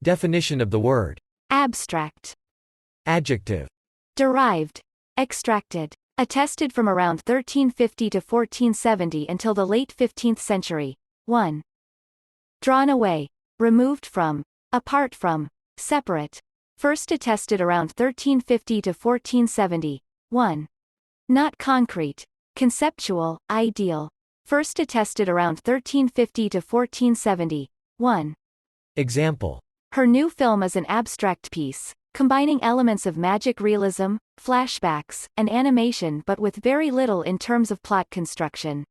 Definition of the word. Abstract. Adjective. Derived. Extracted. Attested from around 1350 to 1470 until the late 15th century. 1. Drawn away. Removed from. Apart from. Separate. First attested around 1350 to 1470. 1. Not concrete. Conceptual, ideal. First attested around 1350 to 1470. 1. Example. Her new film is an abstract piece, combining elements of magic realism, flashbacks, and animation but with very little in terms of plot construction.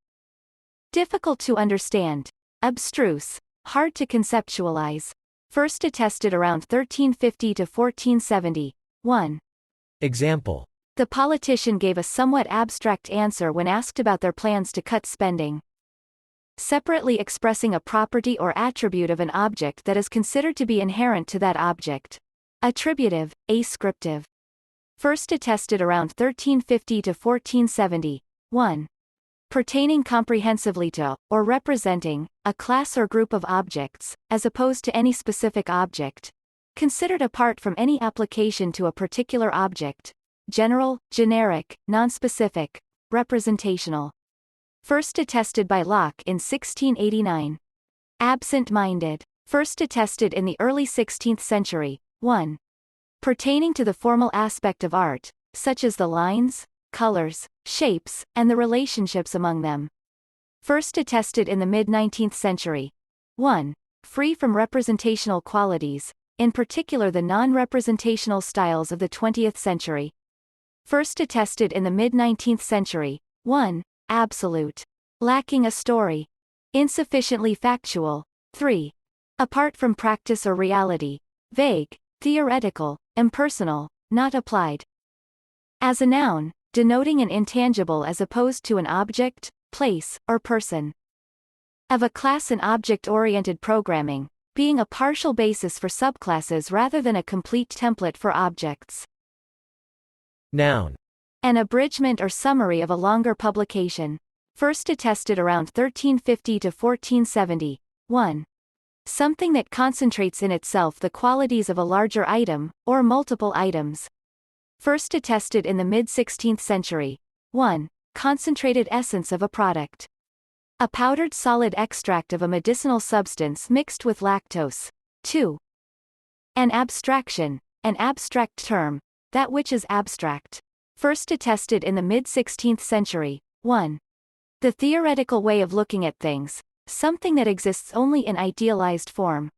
Difficult to understand. Abstruse. Hard to conceptualize. First attested around 1350 to 1470. 1. Example. The politician gave a somewhat abstract answer when asked about their plans to cut spending. Separately expressing a property or attribute of an object that is considered to be inherent to that object. Attributive, ascriptive. First attested around 1350 to 1470. 1. Pertaining comprehensively to, or representing, a class or group of objects, as opposed to any specific object. Considered apart from any application to a particular object. General, generic, nonspecific, representational. First attested by Locke in 1689. Absent-minded. First attested in the early 16th century. 1. Pertaining to the formal aspect of art, such as the lines, colors, shapes, and the relationships among them. First attested in the mid-19th century. 1. Free from representational qualities, in particular the non-representational styles of the 20th century. First attested in the mid-19th century. 1. Absolute. Lacking a story. Insufficiently factual. 3. Apart from practice or reality. Vague, theoretical, impersonal, not applied. As a noun, denoting an intangible as opposed to an object, place, or person. Of a class in object-oriented programming, being a partial basis for subclasses rather than a complete template for objects. Noun. An abridgment or summary of a longer publication. First attested around 1350 to 1470. 1. Something that concentrates in itself the qualities of a larger item, or multiple items. First attested in the mid-16th century. 1. Concentrated essence of a product. A powdered solid extract of a medicinal substance mixed with lactose. 2. An abstraction. An abstract term. That which is abstract. First attested in the mid-16th century. 1. The theoretical way of looking at things, something that exists only in idealized form.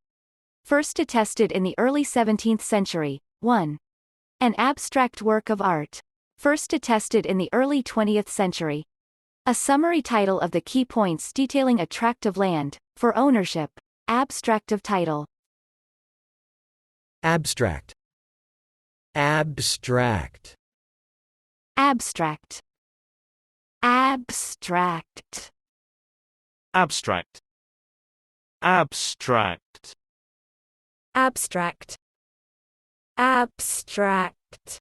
First attested in the early 17th century. 1. An abstract work of art. First attested in the early 20th century. A summary title of the key points detailing a tract of land, for ownership. Abstractive title. Abstract. Abstract. Abstract. Abstract. Abstract. Abstract. Abstract. Abstract.